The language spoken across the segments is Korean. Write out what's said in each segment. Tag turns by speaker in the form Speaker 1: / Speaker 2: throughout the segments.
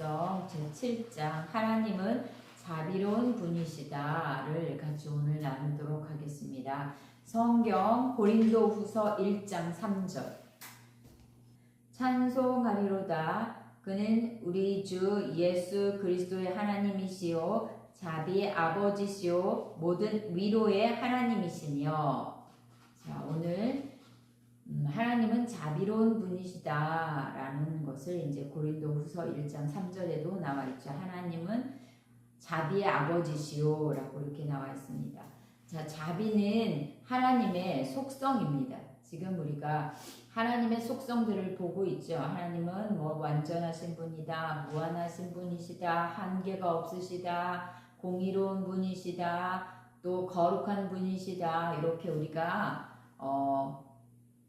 Speaker 1: 후서 제7장 하나님은 자비로운 분이시다를 같이 오늘 나누도록 하겠습니다. 성경 고린도 후서 1장 3절 찬송하리로다. 그는 우리 주 예수 그리스도의 하나님이시요 자비의 아버지시요 모든 위로의 하나님이시며. 자, 오늘 하나님은 자비로운 분이시다라는 것을 이제 고린도 후서 1장 3절에도 나와 있죠. 하나님은 자비의 아버지시오 라고 이렇게 나와 있습니다. 자, 자비는 하나님의 속성입니다. 지금 우리가 하나님의 속성들을 보고 있죠. 하나님은 완전하신 분이다, 무한하신 분이시다, 한계가 없으시다, 공의로운 분이시다, 또 거룩한 분이시다, 이렇게 우리가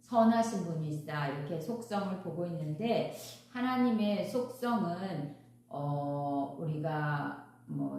Speaker 1: 선하신 분이시다, 이렇게 속성을 보고 있는데, 하나님의 속성은 우리가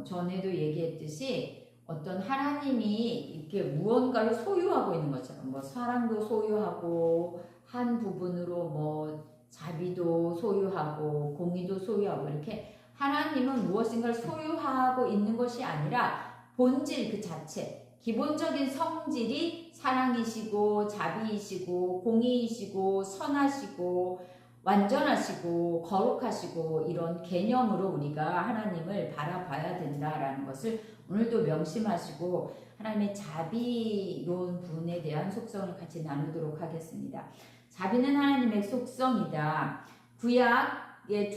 Speaker 1: 전에도 얘기했듯이 어떤 하나님이 이렇게 무언가를 소유하고 있는 것처럼 사랑도 소유하고 한 부분으로 자비도 소유하고 공의도 소유하고, 이렇게 하나님은 무엇인가를 소유하고 있는 것이 아니라 본질 그 자체, 기본적인 성질이 사랑이시고 자비이시고 공의이시고 선하시고 완전하시고 거룩하시고, 이런 개념으로 우리가 하나님을 바라봐야 된다라는 것을 오늘도 명심하시고 하나님의 자비로운 분에 대한 속성을 같이 나누도록 하겠습니다. 자비는 하나님의 속성이다. 구약의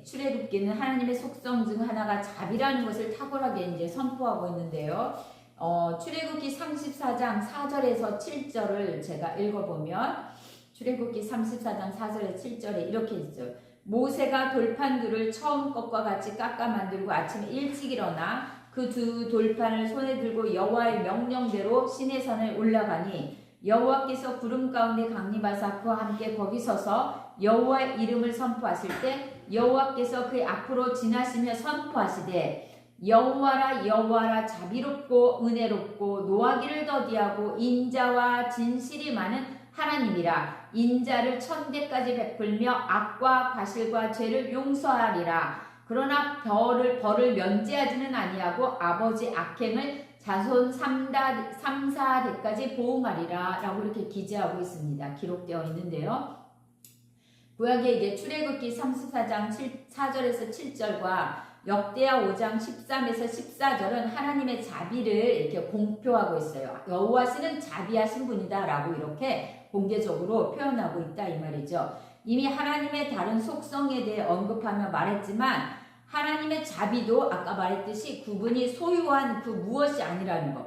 Speaker 1: 출애굽기는 하나님의 속성 중 하나가 자비라는 것을 탁월하게 이제 선포하고 있는데요. 출애굽기 34장 4절에서 7절을 제가 읽어보면, 출애굽기 34장 4절에 7절에 이렇게 있죠. 모세가 돌판들을 처음 것과 같이 깎아 만들고 아침에 일찍 일어나 그 두 돌판을 손에 들고 여호와의 명령대로 시내산을 올라가니, 여호와께서 구름 가운데 강림하사 그와 함께 거기 서서 여호와의 이름을 선포하실 때 여호와께서 그의 앞으로 지나시며 선포하시되, 여호와라 여호와라 자비롭고 은혜롭고 노하기를 더디하고 인자와 진실이 많은 하나님이라. 인자를 천대까지 베풀며 악과 과실과 죄를 용서하리라. 그러나 벌을 면제하지는 아니하고 아버지 악행을 자손 3,4대까지 보응하리라 라고 이렇게 기재하고 있습니다. 기록되어 있는데요. 구약의 이제 출애굽기 34장 4절에서 7절과 역대하 5장 13에서 14절은 하나님의 자비를 이렇게 공표하고 있어요. 여호와시는 자비하신 분이다 라고 이렇게 공개적으로 표현하고 있다 이 말이죠. 이미 하나님의 다른 속성에 대해 언급하며 말했지만, 하나님의 자비도 아까 말했듯이 그분이 소유한 그 무엇이 아니라는 것,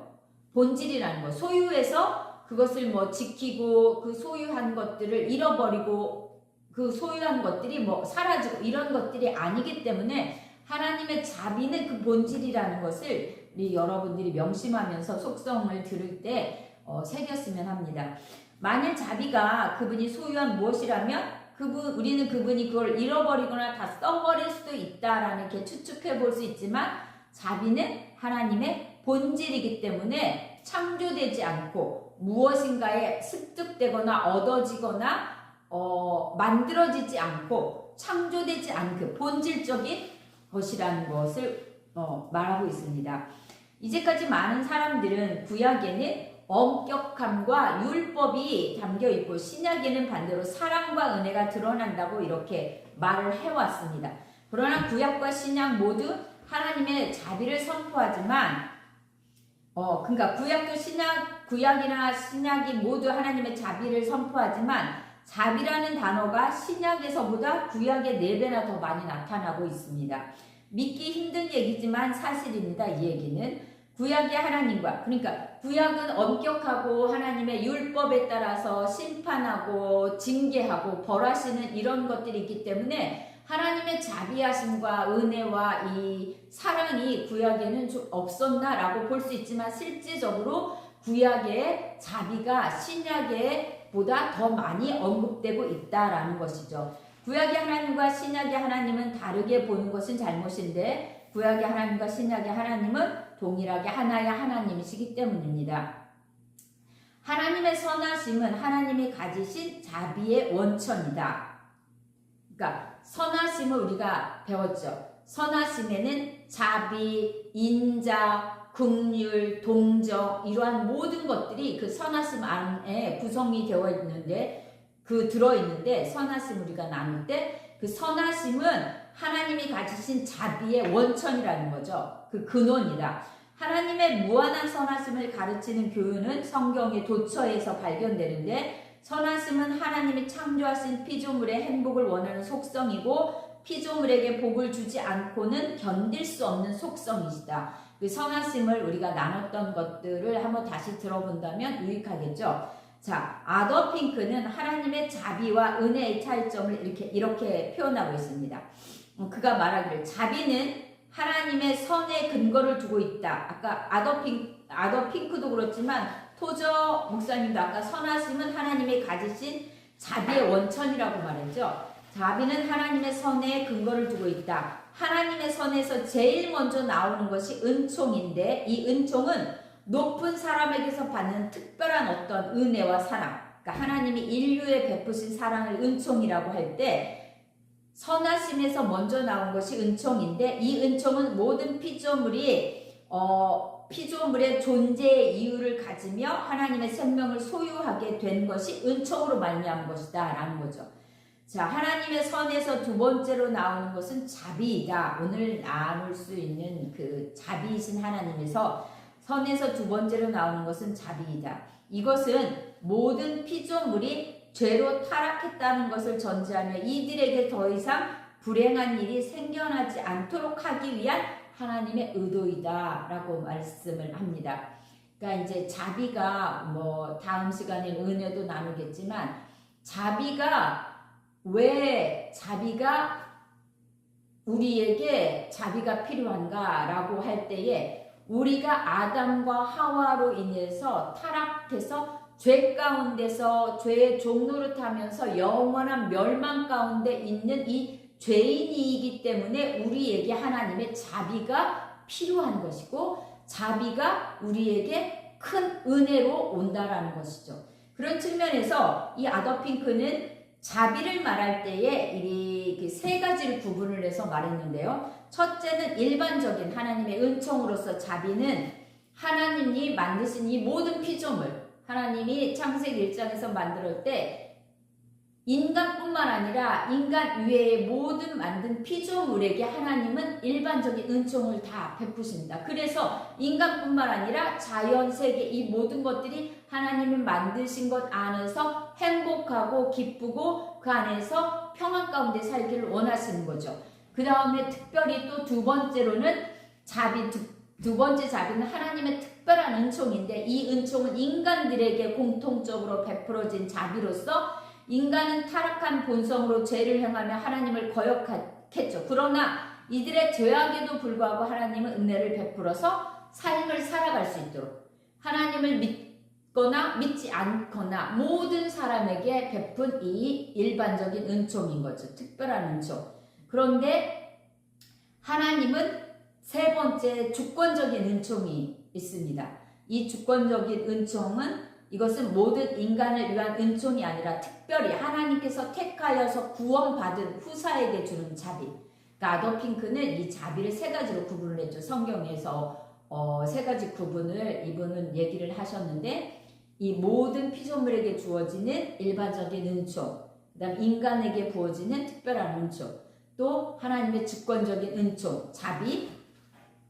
Speaker 1: 본질이라는 것, 소유해서 그것을 지키고 그 소유한 것들을 잃어버리고 그 소유한 것들이 사라지고 이런 것들이 아니기 때문에 하나님의 자비는 그 본질이라는 것을 우리 여러분들이 명심하면서 속성을 들을 때 새겼으면 합니다. 만일 자비가 그분이 소유한 무엇이라면 우리는 그분이 그걸 잃어버리거나 다 써버릴 수도 있다라는 이렇게 추측해 볼 수 있지만, 자비는 하나님의 본질이기 때문에 창조되지 않고 무엇인가에 습득되거나 얻어지거나 만들어지지 않고 창조되지 않은 그 본질적인 것이라는 것을 말하고 있습니다. 이제까지 많은 사람들은 구약에는 엄격함과 율법이 담겨 있고 신약에는 반대로 사랑과 은혜가 드러난다고 이렇게 말을 해왔습니다. 그러나 구약과 신약 모두 하나님의 자비를 선포하지만, 그러니까 구약이나 신약이 모두 하나님의 자비를 선포하지만, 자비라는 단어가 신약에서보다 구약의 4배나 더 많이 나타나고 있습니다. 믿기 힘든 얘기지만 사실입니다. 이 얘기는 구약의 하나님과, 그러니까 구약은 엄격하고 하나님의 율법에 따라서 심판하고 징계하고 벌하시는 이런 것들이 있기 때문에 하나님의 자비하심과 은혜와 이 사랑이 구약에는 좀 없었나라고 볼 수 있지만, 실질적으로 구약의 자비가 신약에 보다 더 많이 언급되고 있다라는 것이죠. 구약의 하나님과 신약의 하나님은 다르게 보는 것은 잘못인데, 구약의 하나님과 신약의 하나님은 동일하게 하나의 하나님이시기 때문입니다. 하나님의 선하심은 하나님이 가지신 자비의 원천이다. 그러니까 선하심을 우리가 배웠죠. 선하심에는 자비, 인자, 긍휼, 동정 이러한 모든 것들이 그 선하심 안에 구성이 되어 있는데 들어있는데 선하심 우리가 나눌 때 그 선하심은 하나님이 가지신 자비의 원천이라는 거죠. 그 근원이다. 하나님의 무한한 선하심을 가르치는 교훈은 성경의 도처에서 발견되는데 선하심은 하나님이 창조하신 피조물의 행복을 원하는 속성이고 피조물에게 복을 주지 않고는 견딜 수 없는 속성이시다. 그 선하심을 우리가 나눴던 것들을 한번 다시 들어본다면 유익하겠죠. 자, 아더 핑크는 하나님의 자비와 은혜의 차이점을 이렇게 표현하고 있습니다. 그가 말하기를 자비는 하나님의 선에 근거를 두고 있다. 아까 아더 핑크도 그렇지만 토저 목사님도 아까 선하심은 하나님이 가지신 자비의 원천이라고 말했죠. 자비는 하나님의 선에 근거를 두고 있다. 하나님의 선에서 제일 먼저 나오는 것이 은총인데 이 은총은 높은 사람에게서 받는 특별한 어떤 은혜와 사랑, 그러니까 하나님이 인류에 베푸신 사랑을 은총이라고 할 때 선하심에서 먼저 나온 것이 은총인데 이 은총은 모든 피조물이 피조물의 존재의 이유를 가지며 하나님의 생명을 소유하게 된 것이 은총으로 말미암은 것이다 라는 거죠. 자, 하나님의 선에서 두 번째로 나오는 것은 자비이다. 오늘 나눌 수 있는 그 자비이신 하나님에서 선에서 두 번째로 나오는 것은 자비이다. 이것은 모든 피조물이 죄로 타락했다는 것을 전제하며 이들에게 더 이상 불행한 일이 생겨나지 않도록 하기 위한 하나님의 의도이다 라고 말씀을 합니다. 그러니까 이제 자비가 다음 시간에 은혜도 나누겠지만 왜 자비가 우리에게 자비가 필요한가 라고 할 때에 우리가 아담과 하와로 인해서 타락해서 죄 가운데서 죄의 종노릇하면서 영원한 멸망 가운데 있는 이 죄인이기 때문에 우리에게 하나님의 자비가 필요한 것이고 자비가 우리에게 큰 은혜로 온다라는 것이죠. 그런 측면에서 이 아더 핑크는 자비를 말할 때에 이 세 가지를 구분을 해서 말했는데요. 첫째는 일반적인 하나님의 은총으로서 자비는 하나님이 만드신 이 모든 피조물, 하나님이 창세기 1장에서 만들 때 인간뿐만 아니라 인간 이외의 모든 만든 피조물에게 하나님은 일반적인 은총을 다 베푸십니다. 그래서 인간뿐만 아니라 자연, 세계 이 모든 것들이 하나님이 만드신 것 안에서 행복하고 기쁘고 그 안에서 평안 가운데 살기를 원하시는 거죠. 그 다음에 특별히 또 두 번째로는 두 번째 자비는 하나님의 특별한 은총인데 이 은총은 인간들에게 공통적으로 베풀어진 자비로서 인간은 타락한 본성으로 죄를 행하며 하나님을 거역했죠. 그러나 이들의 죄악에도 불구하고 하나님은 은혜를 베풀어서 삶을 살아갈 수 있도록 하나님을 믿거나 믿지 않거나 모든 사람에게 베푼 이 일반적인 은총인 거죠. 특별한 은총. 그런데 하나님은 세 번째 주권적인 은총이 있습니다. 이 주권적인 은총은 이것은 모든 인간을 위한 은총이 아니라 특별히 하나님께서 택하여서 구원받은 후사에게 주는 자비. 그러니까 아더 핑크는 이 자비를 세 가지로 구분을 했죠. 성경에서 세 가지 구분을 이분은 얘기를 하셨는데 이 모든 피조물에게 주어지는 일반적인 은총, 그 다음 인간에게 부어지는 특별한 은총, 또 하나님의 주권적인 은총, 자비,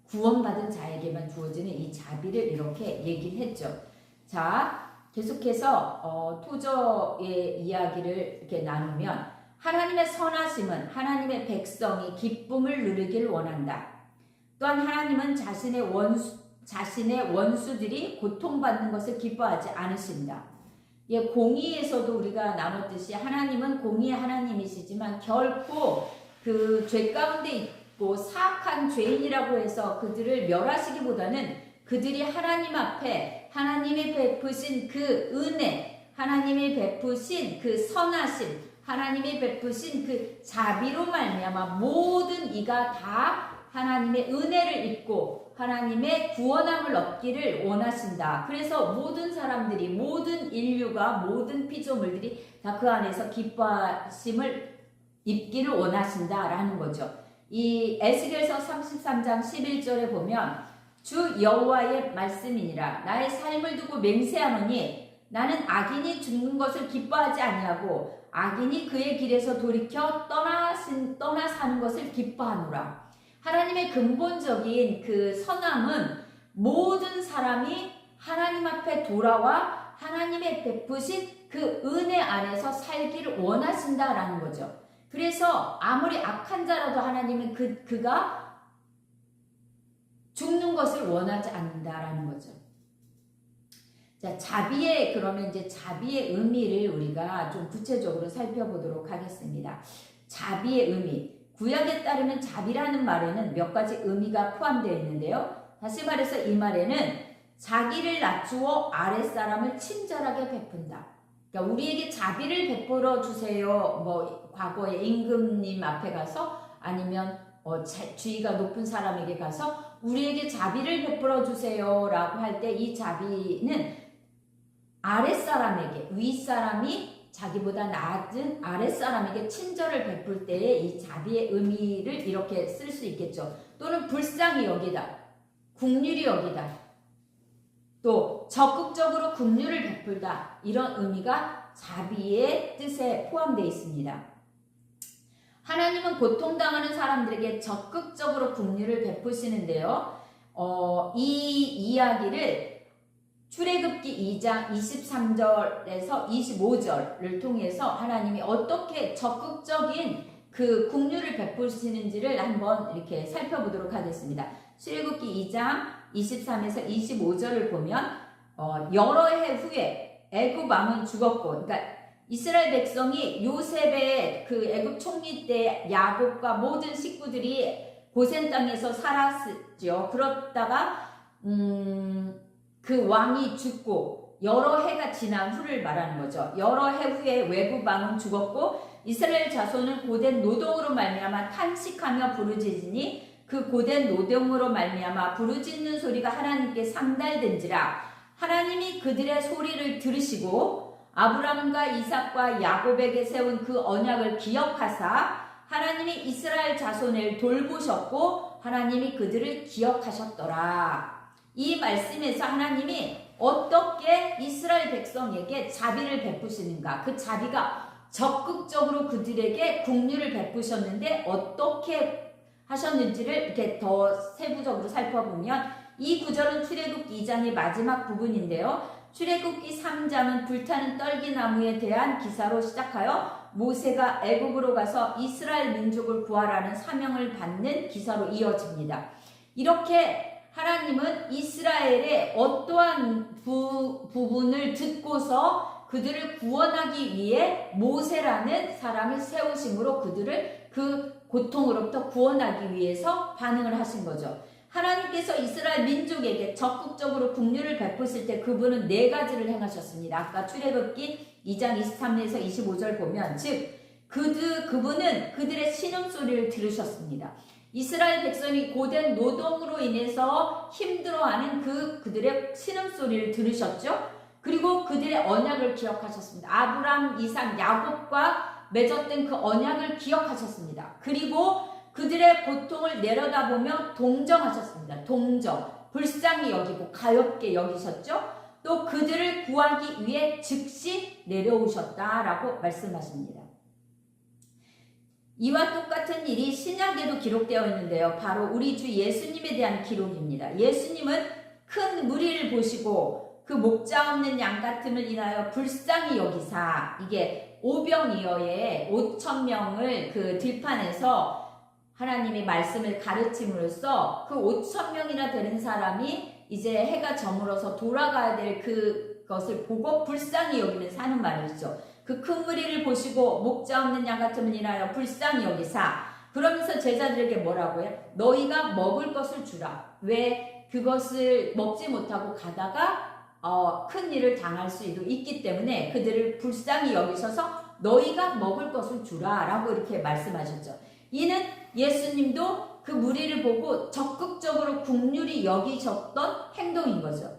Speaker 1: 구원받은 자에게만 주어지는 이 자비를 이렇게 얘기를 했죠. 자, 계속해서 토저의 이야기를 이렇게 나누면 하나님의 선하심은 하나님의 백성이 기쁨을 누리길 원한다. 또한 하나님은 자신의 원수들이 고통받는 것을 기뻐하지 않으신다. 공의에서도 우리가 나눴듯이 하나님은 공의의 하나님이시지만 결코 그 죄 가운데 있고 사악한 죄인이라고 해서 그들을 멸하시기보다는 그들이 하나님 앞에 하나님이 베푸신 그 은혜, 하나님이 베푸신 그 선하심, 하나님이 베푸신 그 자비로 말미암아 모든 이가 다 하나님의 은혜를 입고 하나님의 구원함을 얻기를 원하신다. 그래서 모든 사람들이, 모든 인류가, 모든 피조물들이 다 그 안에서 기뻐하심을 입기를 원하신다라는 거죠. 이 에스겔서 33장 11절에 보면 주 여호와의 말씀이니라. 나의 삶을 두고 맹세하노니 나는 악인이 죽는 것을 기뻐하지 아니하고 악인이 그의 길에서 돌이켜 떠나 사는 것을 기뻐하노라. 하나님의 근본적인 그 선함은 모든 사람이 하나님 앞에 돌아와 하나님의 베푸신 그 은혜 안에서 살기를 원하신다라는 거죠. 그래서 아무리 악한 자라도 하나님은 그가 죽는 것을 원하지 않는다라는 거죠. 자, 그러면 이제 자비의 의미를 우리가 좀 구체적으로 살펴보도록 하겠습니다. 자비의 의미. 구약에 따르면 자비라는 말에는 몇 가지 의미가 포함되어 있는데요. 다시 말해서 이 말에는 자기를 낮추어 아랫사람을 친절하게 베푼다. 그러니까 우리에게 자비를 베풀어 주세요. 뭐 과거에 임금님 앞에 가서 아니면 지위가 높은 사람에게 가서 우리에게 자비를 베풀어 주세요 라고 할 때 이 자비는 아랫사람에게, 윗사람이 자기보다 낮은 아랫사람에게 친절을 베풀 때에 이 자비의 의미를 이렇게 쓸 수 있겠죠. 또는 불쌍히 여기다, 긍휼히 여기다, 또 적극적으로 긍휼을 베풀다, 이런 의미가 자비의 뜻에 포함되어 있습니다. 하나님은 고통당하는 사람들에게 적극적으로 긍휼을 베푸시는데요. 이 이야기를 출애굽기 2장 23절에서 25절을 통해서 하나님이 어떻게 적극적인 그 긍휼을 베푸시는지를 한번 이렇게 살펴보도록 하겠습니다. 출애굽기 2장 23에서 25절을 보면 여러 해 후에 애굽 왕은 죽었고, 그러니까 이스라엘 백성이 요셉의 그 애굽 총리 때 야곱과 모든 식구들이 고센 땅에서 살았죠. 그러다가 그 왕이 죽고 여러 해가 지난 후를 말하는 거죠. 여러 해 후에 외국 왕은 죽었고 이스라엘 자손은 고된 노동으로 말미암아 탄식하며 부르짖으니 그 고된 노동으로 말미암아 부르짖는 소리가 하나님께 상달된지라. 하나님이 그들의 소리를 들으시고 아브라함과 이삭과 야곱에게 세운 그 언약을 기억하사 하나님이 이스라엘 자손을 돌보셨고 하나님이 그들을 기억하셨더라. 이 말씀에서 하나님이 어떻게 이스라엘 백성에게 자비를 베푸시는가, 그 자비가 적극적으로 그들에게 긍휼을 베푸셨는데 어떻게 하셨는지를 이렇게 더 세부적으로 살펴보면 이 구절은 출애굽기 2장의 마지막 부분인데요. 출애굽기 3장은 불타는 떨기나무에 대한 기사로 시작하여 모세가 애굽으로 가서 이스라엘 민족을 구하라는 사명을 받는 기사로 이어집니다. 이렇게 하나님은 이스라엘의 어떠한 부분을 듣고서 그들을 구원하기 위해 모세라는 사람을 세우심으로 그들을 그 고통으로부터 구원하기 위해서 반응을 하신 거죠. 하나님께서 이스라엘 민족에게 적극적으로 긍휼을 베푸실 때 그분은 네 가지를 행하셨습니다. 아까 출애굽기 2장 23절에서 25절 보면 즉 그분은 그들의 신음소리를 들으셨습니다. 이스라엘 백성이 고된 노동으로 인해서 힘들어하는 그들의 신음소리를 들으셨죠. 그리고 그들의 언약을 기억하셨습니다. 아브라함, 이삭, 야곱과 맺었던 그 언약을 기억하셨습니다. 그리고 그들의 고통을 내려다보며 동정하셨습니다. 동정, 불쌍히 여기고 가엾게 여기셨죠. 또 그들을 구하기 위해 즉시 내려오셨다라고 말씀하십니다. 이와 똑같은 일이 신약에도 기록되어 있는데요. 바로 우리 주 예수님에 대한 기록입니다. 예수님은 큰 무리를 보시고 그 목자 없는 양 같음을 인하여 불쌍히 여기사, 이게 오병이어의 5,000명을 그 들판에서 하나님의 말씀을 가르침으로써 그 5,000명이나 되는 사람이 이제 해가 저물어서 돌아가야 될 그것을 보고 불쌍히 여기면서 하는 말이죠. 그 큰 무리를 보시고 목자 없는 양 같음을 인하여 불쌍히 여기사, 그러면서 제자들에게 뭐라고 해요? 너희가 먹을 것을 주라. 왜? 그것을 먹지 못하고 가다가 큰 일을 당할 수도 있기 때문에 그들을 불쌍히 여기셔서 너희가 먹을 것을 주라 라고 이렇게 말씀하셨죠. 이는 예수님도 그 무리를 보고 적극적으로 긍휼히 여기셨던 행동인 거죠.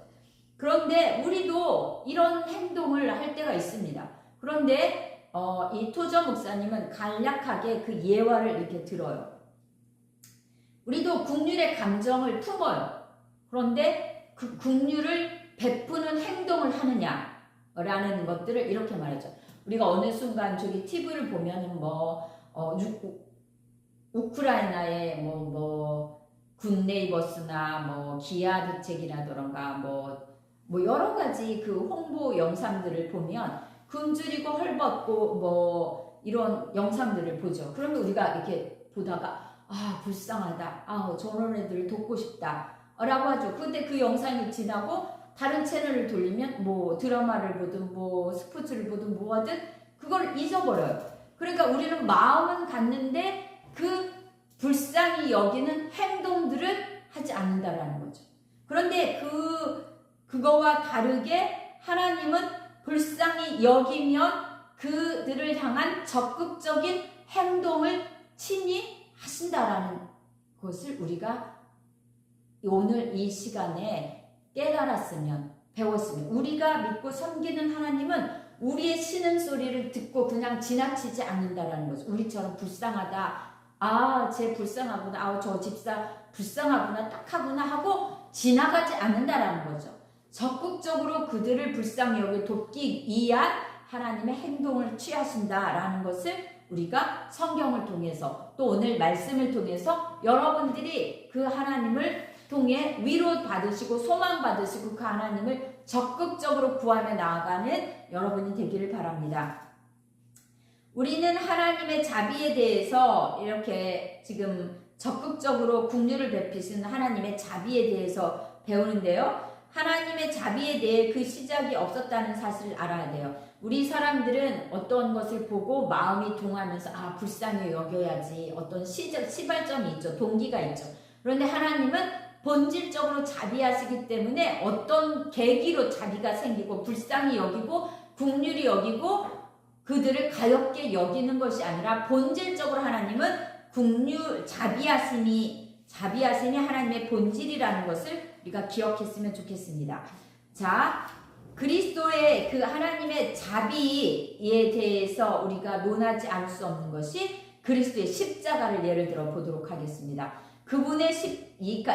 Speaker 1: 그런데 우리도 이런 행동을 할 때가 있습니다. 그런데 이 토저 목사님은 간략하게 그 예화를 이렇게 들어요. 우리도 국률의 감정을 품어요. 그런데 그 국률을 베푸는 행동을 하느냐라는 것들을 이렇게 말하죠. 우리가 어느 순간 저기 TV를 보면은 우크라이나의 굿네이버스나 기아 대책이라던가 여러 가지 그 홍보 영상들을 보면 굶주리고 헐벗고 이런 영상들을 보죠. 그러면 우리가 이렇게 보다가 불쌍하다. 저런 애들을 돕고 싶다. 라고 하죠. 근데 그 영상이 지나고 다른 채널을 돌리면 드라마를 보든 스포츠를 보든 하든 그걸 잊어버려요. 그러니까 우리는 마음은 갖는데 그 불쌍히 여기는 행동들은 하지 않는다라는 거죠. 그런데 그거와 다르게 하나님은 불쌍히 여기면 그들을 향한 적극적인 행동을 친히 하신다라는 것을 우리가 오늘 이 시간에 깨달았으면, 배웠으면, 우리가 믿고 섬기는 하나님은 우리의 신음 소리를 듣고 그냥 지나치지 않는다라는 거죠. 우리처럼 불쌍하다, 쟤 불쌍하구나, 저 집사 불쌍하구나, 딱하구나 하고 지나가지 않는다라는 거죠. 적극적으로 그들을 불쌍히 여겨 돕기 위한 하나님의 행동을 취하신다라는 것을 우리가 성경을 통해서 또 오늘 말씀을 통해서 여러분들이 그 하나님을 통해 위로 받으시고 소망 받으시고 그 하나님을 적극적으로 구하며 나아가는 여러분이 되기를 바랍니다. 우리는 하나님의 자비에 대해서 이렇게 지금 적극적으로 긍휼을 베푸시는 하나님의 자비에 대해서 배우는데요. 하나님의 자비에 대해 그 시작이 없었다는 사실을 알아야 돼요. 우리 사람들은 어떤 것을 보고 마음이 동하면서 불쌍히 여겨야지 어떤 시발점이 있죠. 동기가 있죠. 그런데 하나님은 본질적으로 자비하시기 때문에 어떤 계기로 자비가 생기고 불쌍히 여기고 긍휼히 여기고 그들을 가엾게 여기는 것이 아니라 본질적으로 하나님은 자비하심이 하나님의 본질이라는 것을 우리가 기억했으면 좋겠습니다. 자, 그리스도의 그 하나님의 자비에 대해서 우리가 논하지 않을 수 없는 것이 그리스도의 십자가를 예를 들어 보도록 하겠습니다. 그분의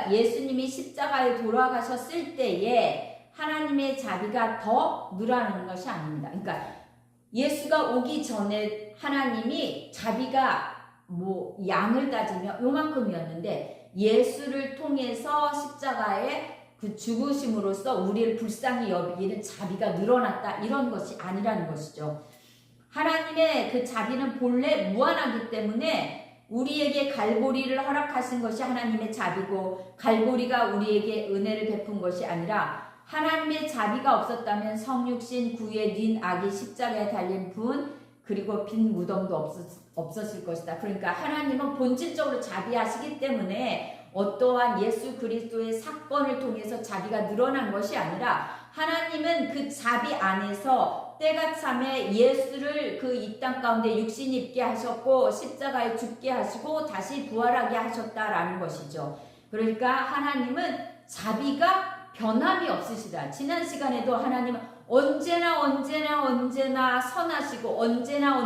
Speaker 1: 예수님이 십자가에 돌아가셨을 때에 하나님의 자비가 더 늘어나는 것이 아닙니다. 그러니까 예수가 오기 전에 하나님이 자비가 양을 따지면 요만큼이었는데 예수를 통해서 십자가에 그 죽으심으로써 우리를 불쌍히 여기는 자비가 늘어났다, 이런 것이 아니라는 것이죠. 하나님의 그 자비는 본래 무한하기 때문에 우리에게 갈보리를 허락하신 것이 하나님의 자비고 갈보리가 우리에게 은혜를 베푼 것이 아니라 하나님의 자비가 없었다면 성육신 구의 린 악이 십자가에 달린 분 그리고 빈 무덤도 없었을 것이다. 그러니까 하나님은 본질적으로 자비하시기 때문에 어떠한 예수 그리스도의 사건을 통해서 자비가 늘어난 것이 아니라 하나님은 그 자비 안에서 때가 참에 예수를 그 이 땅 가운데 육신 입게 하셨고 십자가에 죽게 하시고 다시 부활하게 하셨다라는 것이죠. 그러니까 하나님은 자비가 변함이 없으시다. 지난 시간에도 하나님은 언제나 선하시고 언제나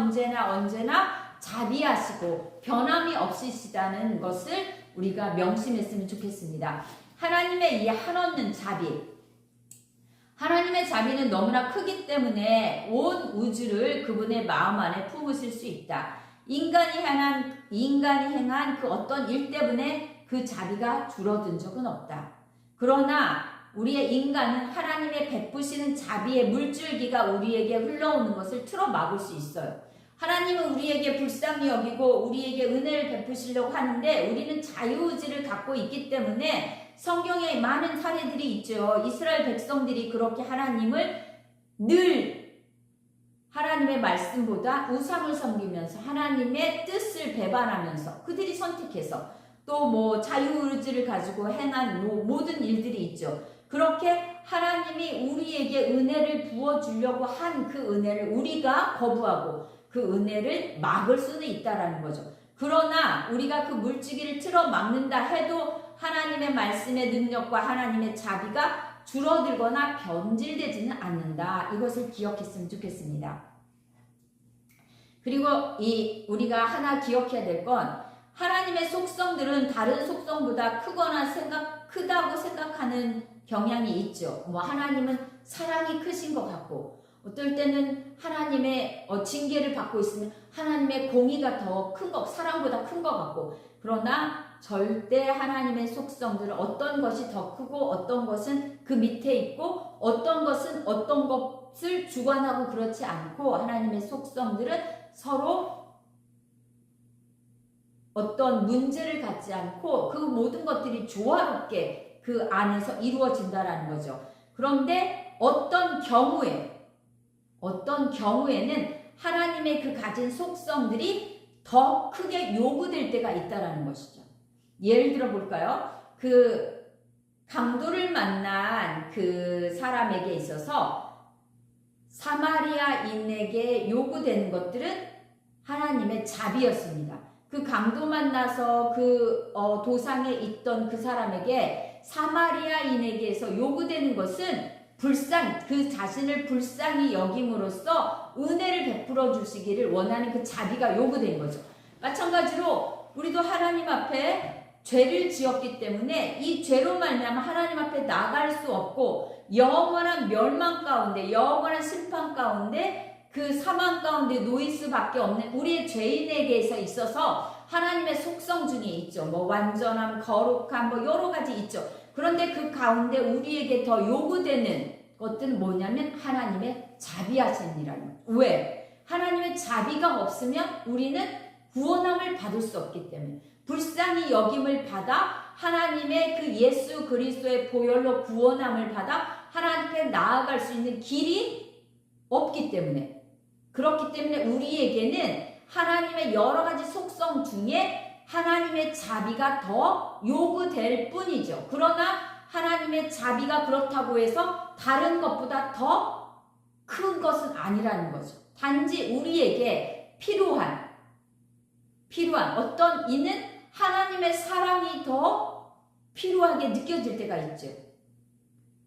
Speaker 1: 자비하시고 변함이 없으시다는 것을 우리가 명심했으면 좋겠습니다. 하나님의 이 한없는 자비, 하나님의 자비는 너무나 크기 때문에 온 우주를 그분의 마음 안에 품으실 수 있다. 인간이 행한 그 어떤 일 때문에 그 자비가 줄어든 적은 없다. 그러나 우리의 인간은 하나님의 베푸시는 자비의 물줄기가 우리에게 흘러오는 것을 틀어 막을 수 있어요. 하나님은 우리에게 불쌍히 여기고 우리에게 은혜를 베푸시려고 하는데 우리는 자유의지를 갖고 있기 때문에 성경에 많은 사례들이 있죠. 이스라엘 백성들이 그렇게 하나님을 늘 하나님의 말씀보다 우상을 섬기면서 하나님의 뜻을 배반하면서 그들이 선택해서 또 자유의지를 가지고 행한 모든 일들이 있죠. 그렇게 하나님이 우리에게 은혜를 부어주려고 한 그 은혜를 우리가 거부하고 그 은혜를 막을 수는 있다라는 거죠. 그러나 우리가 그 물줄기를 틀어 막는다 해도 하나님의 말씀의 능력과 하나님의 자비가 줄어들거나 변질되지는 않는다. 이것을 기억했으면 좋겠습니다. 그리고 우리가 하나 기억해야 될 건 하나님의 속성들은 다른 속성보다 크다고 생각하는 경향이 있죠. 뭐 하나님은 사랑이 크신 것 같고, 어떨 때는 하나님의 징계를 받고 있으면 하나님의 공의가 더 사랑보다 큰 것 같고, 그러나 절대 하나님의 속성들은 어떤 것이 더 크고 어떤 것은 그 밑에 있고 어떤 것은 어떤 것을 주관하고 그렇지 않고, 하나님의 속성들은 서로 어떤 문제를 갖지 않고 그 모든 것들이 조화롭게 그 안에서 이루어진다라는 거죠. 그런데 어떤 경우에는 하나님의 그 가진 속성들이 더 크게 요구될 때가 있다라는 것이죠. 예를 들어 볼까요? 그 강도를 만난 그 사람에게 있어서 사마리아인에게 요구되는 것들은 하나님의 자비였습니다. 그 강도 만나서 그 도상에 있던 그 사람에게 사마리아인에게서 요구되는 것은 그 자신을 불쌍히 여김으로써 은혜를 베풀어 주시기를 원하는 그 자비가 요구된 거죠. 마찬가지로 우리도 하나님 앞에 죄를 지었기 때문에 이 죄로 말미암아 하나님 앞에 나갈 수 없고 영원한 멸망 가운데, 영원한 심판 가운데, 그 사망 가운데 놓일 수밖에 없는 우리의 죄인에게서 있어서 하나님의 속성 중에 있죠. 뭐 완전함, 거룩함, 뭐 여러 가지 있죠. 그런데 그 가운데 우리에게 더 요구되는 것들은 뭐냐면 하나님의 자비하심이라는. 왜? 하나님의 자비가 없으면 우리는 구원함을 받을 수 없기 때문에, 불쌍히 여김을 받아 하나님의 그 예수 그리스도의 보혈로 구원함을 받아 하나님께 나아갈 수 있는 길이 없기 때문에, 그렇기 때문에 우리에게는 하나님의 여러 가지 속성 중에 하나님의 자비가 더 요구될 뿐이죠. 그러나 하나님의 자비가 그렇다고 해서 다른 것보다 더 큰 것은 아니라는 거죠. 단지 우리에게 필요한 어떤 이는 하나님의 사랑이 더 필요하게 느껴질 때가 있죠.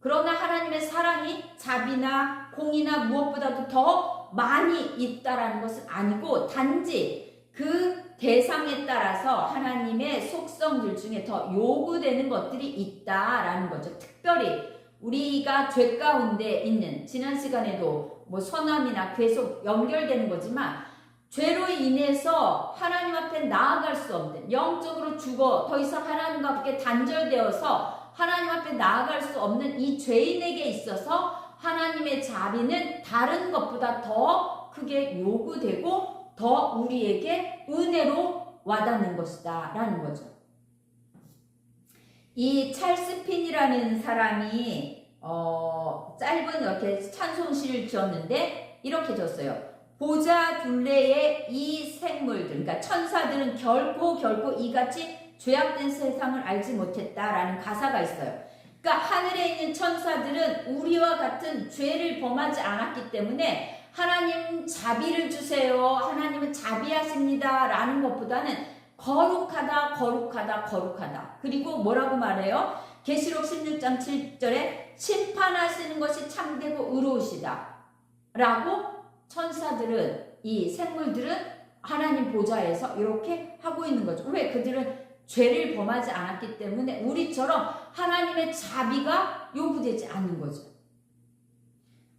Speaker 1: 그러나 하나님의 사랑이 자비나 공의나 무엇보다도 더 많이 있다라는 것은 아니고, 단지 그 대상에 따라서 하나님의 속성들 중에 더 요구되는 것들이 있다라는 거죠. 특별히 우리가 죄 가운데 있는, 지난 시간에도 뭐 선함이나 계속 연결되는 거지만, 죄로 인해서 하나님 앞에 나아갈 수 없는, 영적으로 죽어 더 이상 하나님과 함께 단절되어서 하나님 앞에 나아갈 수 없는 이 죄인에게 있어서 하나님의 자비는 다른 것보다 더 크게 요구되고 더 우리에게 은혜로 와닿는 것이다 라는 거죠. 이 찰스 핀이라는 사람이 짧은 이렇게 찬송시를 지었는데 이렇게 줬어요. 보좌 둘레의 이 생물들, 그러니까 천사들은 결코 이같이 죄악된 세상을 알지 못했다라는 가사가 있어요. 그러니까 하늘에 있는 천사들은 우리와 같은 죄를 범하지 않았기 때문에 하나님 자비를 주세요, 하나님은 자비하십니다 라는 것보다는 거룩하다. 그리고 뭐라고 말해요? 계시록 16장 7절에 심판하시는 것이 참되고 의로우시다 라고 천사들은, 이 생물들은 하나님 보좌에서 이렇게 하고 있는 거죠. 왜? 그들은 죄를 범하지 않았기 때문에 우리처럼 하나님의 자비가 요구되지 않는 거죠.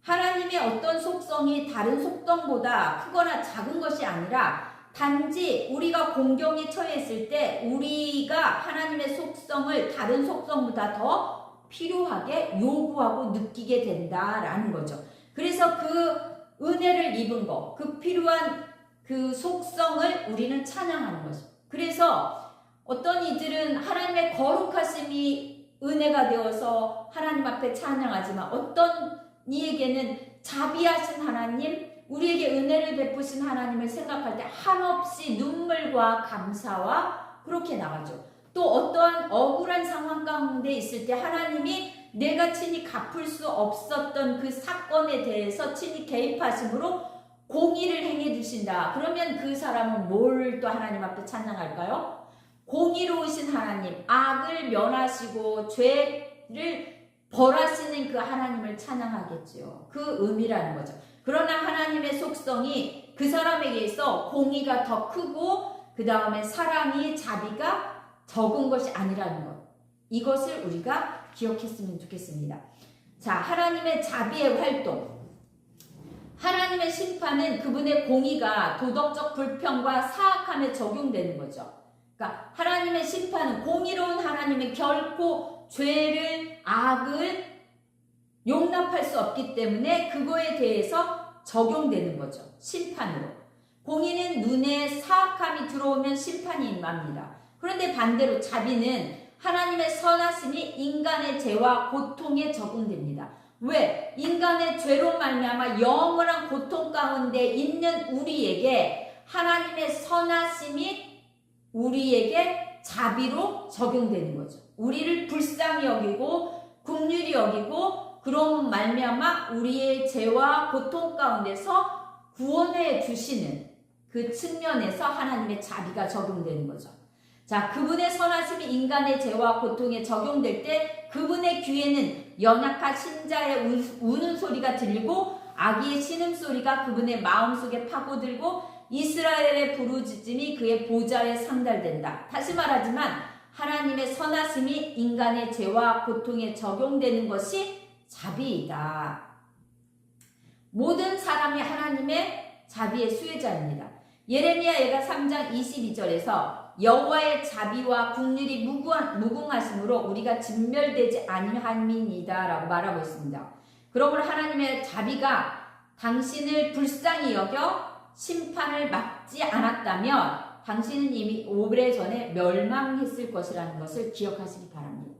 Speaker 1: 하나님의 어떤 속성이 다른 속성보다 크거나 작은 것이 아니라 단지 우리가 공경에 처했을 때 우리가 하나님의 속성을 다른 속성보다 더 필요하게 요구하고 느끼게 된다라는 거죠. 그래서 그 은혜를 입은 것, 그 필요한 그 속성을 우리는 찬양하는 거죠. 그래서 어떤 이들은 하나님의 거룩하심이 은혜가 되어서 하나님 앞에 찬양하지만, 어떤 이에게는 자비하신 하나님, 우리에게 은혜를 베푸신 하나님을 생각할 때 한없이 눈물과 감사와 그렇게 나가죠. 또 어떠한 억울한 상황 가운데 있을 때 하나님이 내가 친히 갚을 수 없었던 그 사건에 대해서 친히 개입하심으로 공의를 행해 주신다. 그러면 그 사람은 뭘 또 하나님 앞에 찬양할까요? 공의로우신 하나님, 악을 면하시고 죄를 벌하시는 그 하나님을 찬양하겠죠. 그 의미라는 거죠. 그러나 하나님의 속성이 그 사람에게 있어 공의가 더 크고 그 다음에 사랑이 자비가 적은 것이 아니라는 것. 이것을 우리가 기억했으면 좋겠습니다. 자, 하나님의 자비의 활동. 하나님의 심판은 그분의 공의가 도덕적 불평과 사악함에 적용되는 거죠. 그러니까 하나님의 심판은 공의로운 하나님은 결코 죄를, 악을 용납할 수 없기 때문에 그거에 대해서 적용되는 거죠. 심판으로. 공의는 눈에 사악함이 들어오면 심판이 임합니다. 그런데 반대로 자비는 하나님의 선하심이 인간의 죄와 고통에 적용됩니다. 왜? 인간의 죄로 말미암아 영원한 고통 가운데 있는 우리에게 하나님의 선하심이 우리에게 자비로 적용되는 거죠. 우리를 불쌍히 여기고 긍휼히 여기고 그런 말미암아 우리의 죄와 고통 가운데서 구원해 주시는 그 측면에서 하나님의 자비가 적용되는 거죠. 자, 그분의 선하심이 인간의 죄와 고통에 적용될 때 그분의 귀에는 연약한 신자의 우는 소리가 들리고 아기의 신음소리가 그분의 마음속에 파고들고 이스라엘의 부르짖음이 그의 보좌에 상달된다. 다시 말하지만 하나님의 선하심이 인간의 죄와 고통에 적용되는 것이 자비이다. 모든 사람이 하나님의 자비의 수혜자입니다. 예레미야 예가 3장 22절에서 여호와의 자비와 긍휼이 무궁하심으로 우리가 진멸되지 아니함이니이다 라고 말하고 있습니다. 그러므로 하나님의 자비가 당신을 불쌍히 여겨 심판을 막지 않았다면 당신은 이미 오래전에 멸망했을 것이라는 것을 기억하시기 바랍니다.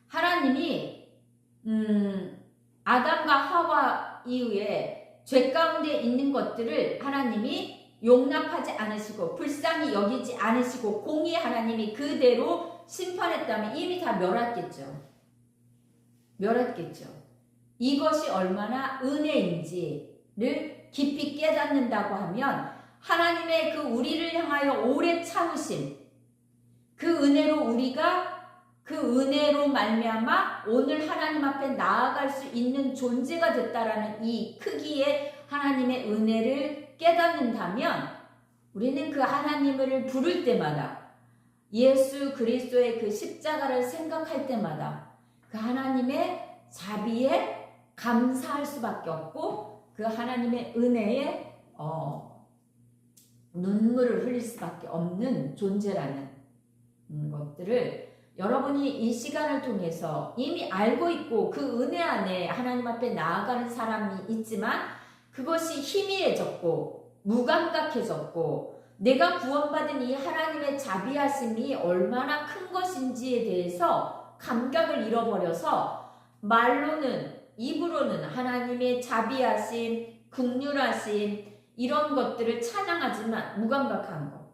Speaker 1: 하나님이 아담과 하와 이후에 죄 가운데 있는 것들을 하나님이 용납하지 않으시고 불쌍히 여기지 않으시고 공의 하나님이 그대로 심판했다면 이미 다 멸했겠죠. 이것이 얼마나 은혜인지를 깊이 깨닫는다고 하면 하나님의 그 우리를 향하여 오래 참으심, 그 은혜로 우리가 그 은혜로 말미암아 오늘 하나님 앞에 나아갈 수 있는 존재가 됐다라는 이 크기의 하나님의 은혜를 깨닫는다면 우리는 그 하나님을 부를 때마다 예수 그리스도의 그 십자가를 생각할 때마다 그 하나님의 자비에 감사할 수밖에 없고 그 하나님의 은혜에 눈물을 흘릴 수밖에 없는 존재라는 것들을 여러분이 이 시간을 통해서 이미 알고 있고 그 은혜 안에 하나님 앞에 나아가는 사람이 있지만 그것이 희미해졌고 무감각해졌고 내가 구원받은 이 하나님의 자비하심이 얼마나 큰 것인지에 대해서 감각을 잃어버려서 말로는 입으로는 하나님의 자비하심, 긍휼하심 이런 것들을 찬양하지만 무감각한 것.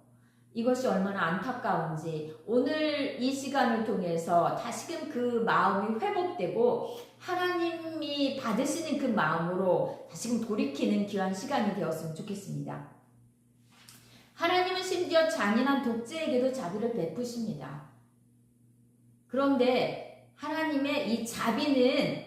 Speaker 1: 이것이 얼마나 안타까운지 오늘 이 시간을 통해서 다시금 그 마음이 회복되고 하나님이 받으시는 그 마음으로 다시금 돌이키는 귀한 시간이 되었으면 좋겠습니다. 하나님은 심지어 잔인한 독재에게도 자비를 베푸십니다. 그런데 하나님의 이 자비는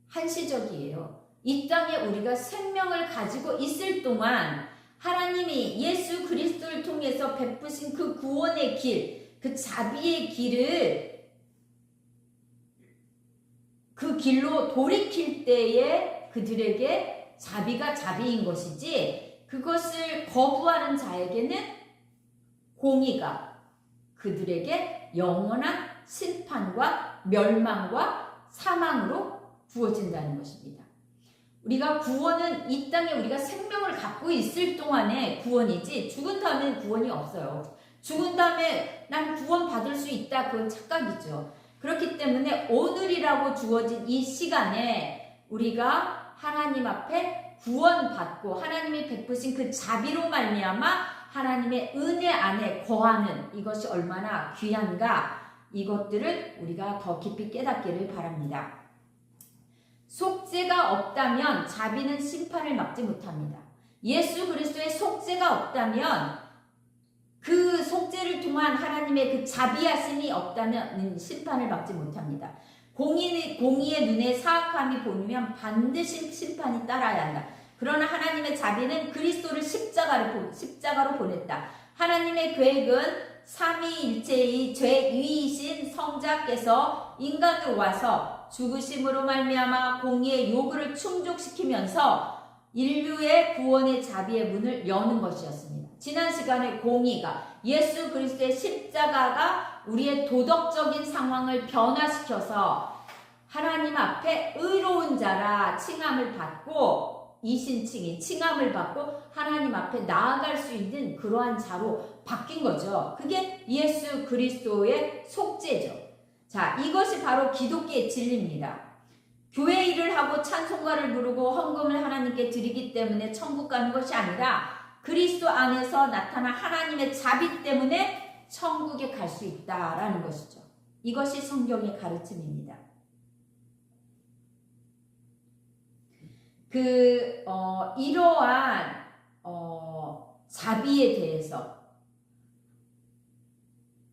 Speaker 1: 한시적이에요. 이 땅에 우리가 생명을 가지고 있을 동안 하나님이 예수 그리스도를 통해서 베푸신 그 구원의 길, 그 자비의 길을 그 길로 돌이킬 때에 그들에게 자비가 자비인 것이지 그것을 거부하는 자에게는 공의가 그들에게 영원한 심판과 멸망과 사망으로 부어진다는 것입니다. 우리가 구원은 이 땅에 우리가 생명을 갖고 있을 동안에 구원이지 죽은 다음에는 구원이 없어요. 죽은 다음에 난 구원 받을 수 있다. 그건 착각이죠. 그렇기 때문에 오늘이라고 주어진 이 시간에 우리가 하나님 앞에 구원받고 하나님이 베푸신 그 자비로 말미암아 하나님의 은혜 안에 거하는 이것이 얼마나 귀한가 이것들을 우리가 더 깊이 깨닫기를 바랍니다. 속죄가 없다면 자비는 심판을 막지 못합니다. 예수 그리스도의 속죄가 없다면 그 속죄를 통한 하나님의 그 자비하심이 없다면 심판을 막지 못합니다. 공의의 눈에 사악함이 보이면 반드시 심판이 따라야 한다. 그러나 하나님의 자비는 그리스도를 십자가로 보냈다. 하나님의 계획은 삼위일체의 죄위이신 성자께서 인간으로 와서 죽으심으로 말미암아 공의의 요구를 충족시키면서 인류의 구원의 자비의 문을 여는 것이었습니다. 지난 시간에 공의가 예수 그리스도의 십자가가 우리의 도덕적인 상황을 변화시켜서 하나님 앞에 의로운 자라 칭함을 받고 이신칭이 칭함을 받고 하나님 앞에 나아갈 수 있는 그러한 자로 바뀐 거죠. 그게 예수 그리스도의 속죄죠. 자, 이것이 바로 기독교의 진리입니다. 교회 일을 하고 찬송가를 부르고 헌금을 하나님께 드리기 때문에 천국 가는 것이 아니라 그리스도 안에서 나타난 하나님의 자비 때문에 천국에 갈 수 있다라는 것이죠. 이것이 성경의 가르침입니다. 이러한 자비에 대해서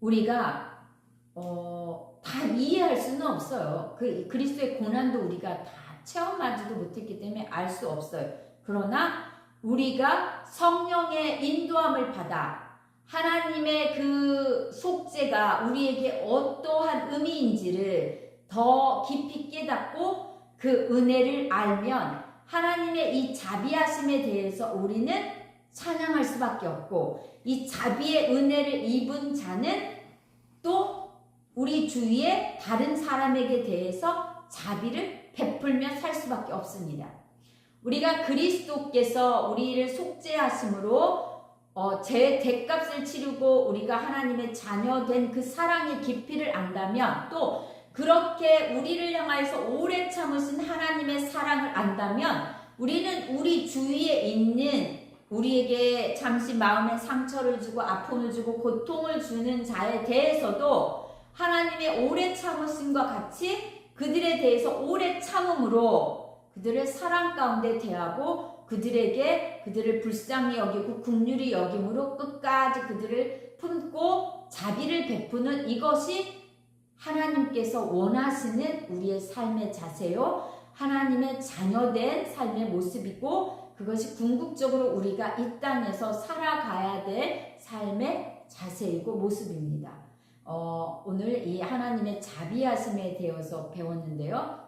Speaker 1: 우리가 다 이해할 수는 없어요. 그리스도의 고난도 우리가 다 체험하지도 못했기 때문에 알 수 없어요. 그러나 우리가 성령의 인도함을 받아 하나님의 그 속죄가 우리에게 어떠한 의미인지를 더 깊이 깨닫고 그 은혜를 알면 하나님의 이 자비하심에 대해서 우리는 찬양할 수밖에 없고, 이 자비의 은혜를 입은 자는 또 우리 주위의 다른 사람에게 대해서 자비를 베풀며 살 수밖에 없습니다. 우리가 그리스도께서 우리를 속죄하심으로 제 대값을 치르고 우리가 하나님의 자녀된 그 사랑의 깊이를 안다면, 또 그렇게 우리를 향하여서 오래 참으신 하나님의 사랑을 안다면, 우리는 우리 주위에 있는 우리에게 잠시 마음에 상처를 주고 아픔을 주고 고통을 주는 자에 대해서도 하나님의 오래 참으심과 같이 그들에 대해서 오래 참음으로 그들을 사랑 가운데 대하고 그들을 불쌍히 여기고 긍휼히 여김으로 끝까지 그들을 품고 자비를 베푸는 이것이 하나님께서 원하시는 우리의 삶의 자세요, 하나님의 자녀된 삶의 모습이고, 그것이 궁극적으로 우리가 이 땅에서 살아가야 될 삶의 자세이고 모습입니다. 오늘 이 하나님의 자비하심에 대해서 배웠는데요.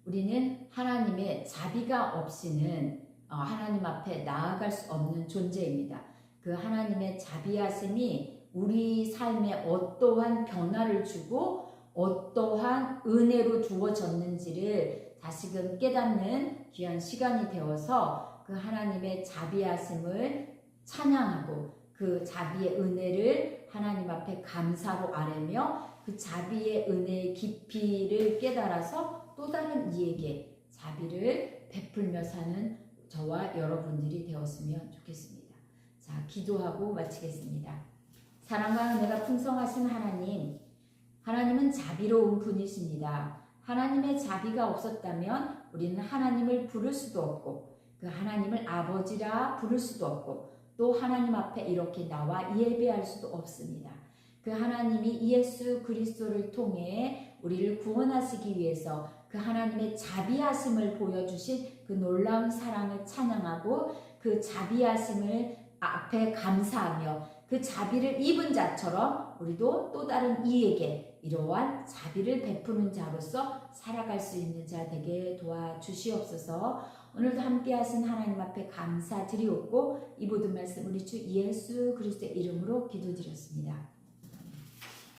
Speaker 1: 우리는 하나님의 자비가 없이는 하나님 앞에 나아갈 수 없는 존재입니다. 그 하나님의 자비하심이 우리 삶에 어떠한 변화를 주고 어떠한 은혜로 주어졌는지를 다시금 깨닫는 귀한 시간이 되어서 그 하나님의 자비하심을 찬양하고 그 자비의 은혜를 하나님 앞에 감사로 아뢰며 그 자비의 은혜의 깊이를 깨달아서 또 다른 이에게 자비를 베풀며 사는 저와 여러분들이 되었으면 좋겠습니다. 자, 기도하고 마치겠습니다. 사랑과 은혜가 풍성하신 하나님, 하나님은 자비로운 분이십니다. 하나님의 자비가 없었다면 우리는 하나님을 부를 수도 없고, 그 하나님을 아버지라 부를 수도 없고, 또 하나님 앞에 이렇게 나와 예배할 수도 없습니다. 그 하나님이 예수 그리스도를 통해 우리를 구원하시기 위해서 그 하나님의 자비하심을 보여주신 그 놀라운 사랑을 찬양하고, 그 자비하심을 앞에 감사하며 그 자비를 입은 자처럼 우리도 또 다른 이에게 이러한 자비를 베푸는 자로서 살아갈 수 있는 자 되게 도와주시옵소서. 오늘도 함께 하신 하나님 앞에 감사드리옵고, 이 모든 말씀 우리 주 예수 그리스도의 이름으로 기도드렸습니다.